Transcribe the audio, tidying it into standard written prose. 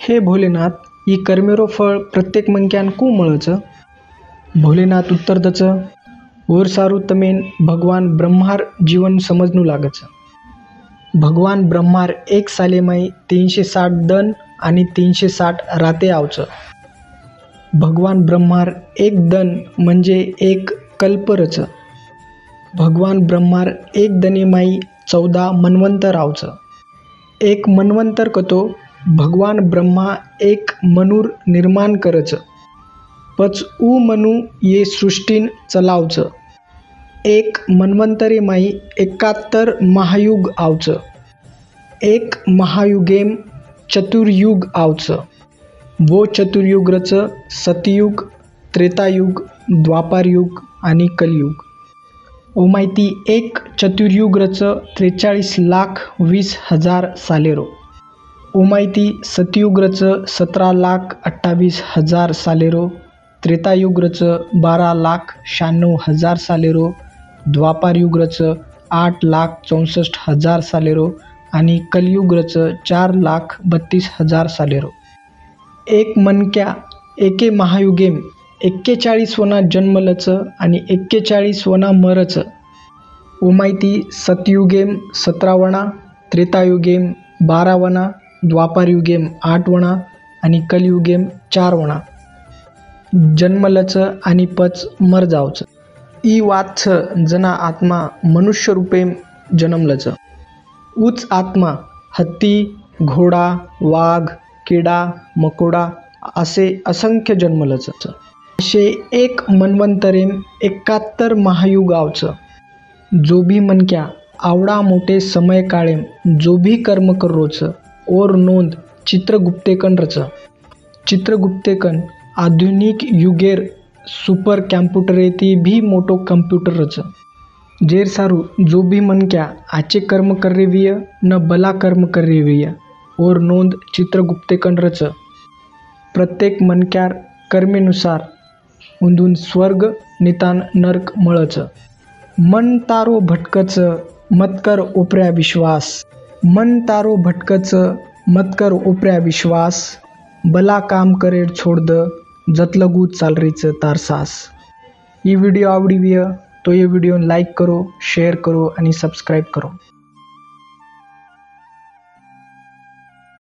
हे भोलेनाथ ई कर्मेरो फळ प्रत्येक मंक्यान कू मळचं? भोलेनाथ उत्तर दच, ओर सारू तमेन भगवान ब्रह्मार जीवन समजनू लागच. भगवान ब्रह्मार एक सालेमाई 360 दन आणि 360 राते आवचं. भगवान ब्रह्मार एक दन म्हणजे एक कल्परच. भगवान ब्रह्मार एक दनेमाई 14 मनवंतर आवचं. एक मनवंतर कतो भगवान ब्रह्मा एक मनूर निर्माण करच. पच ऊ मनू ये सृष्टीन चलावचं. एक मनवंतरे माई 71 महायुग आवचं. एक महायुगेम चतुर्युग आवचं. वो चतुर्युग रच सतयुग, त्रेतायुग, द्वापारयुग आणि कलयुग. ओ माहिती एक चतुर्युग रच 43,20,000 सालेरो. ओ माहिती सतयुग रच 17,28,000 सालेरो. त्रेतायुग रच 12,96,000 सालेरो. द्वापारयुग रच 8,64,000 सालेरो आणि कलयुग रच 4,32,000 सालेरो. एक मनक्या एके महायुगेम 41 वना जन्मलच आणि 41 वना मरच. ओ माहिती सतयुगेम 17 वना, त्रेतायुगेम 12 वना, द्वापारयुगेम 8 वना आणि कलयुगेम 4 वना जन्मलच आणि पच मर जावचं. ई वात छ जना आत्मा मनुष्य रूपेम जन्मलच. उच आत्मा हत्ती, घोडा, वाघ, किडा, मकोडा असे असंख्य जन्मलच. असे एक मनवंतरेम 71 महायुग आवचं. जो भी मनक्या आवडा मोठे समय काळेम जो भी कर्म करोच और नोंद चित्रगुप्तेकन रच. चित्रगुप्तेकन आधुनिक युगेर सुपर कॅम्प्युटरेती भी मोठो कम्प्युटर रच. जेर सारू जो भी मनक्या आचे कर्म कर्रेविय न बला कर्म कर्रेविय और नोंद चित्रगुप्तेकन रच. प्रत्येक मनक्यार कर्मेनुसार उंदून स्वर्ग नितान नरक मळच. मन तारो भटकच मत कर ओपऱ्या विश्वास. मन तारो भटकच मत कर ओपऱ्या विश्वास. बला काम करेड छोड द जतलगू चालरीच तारसास. ये व्हिडिओ आवडीविय तो ये व्हिडिओ लाईक करो, शेअर करो आणि सबस्क्राईब करो.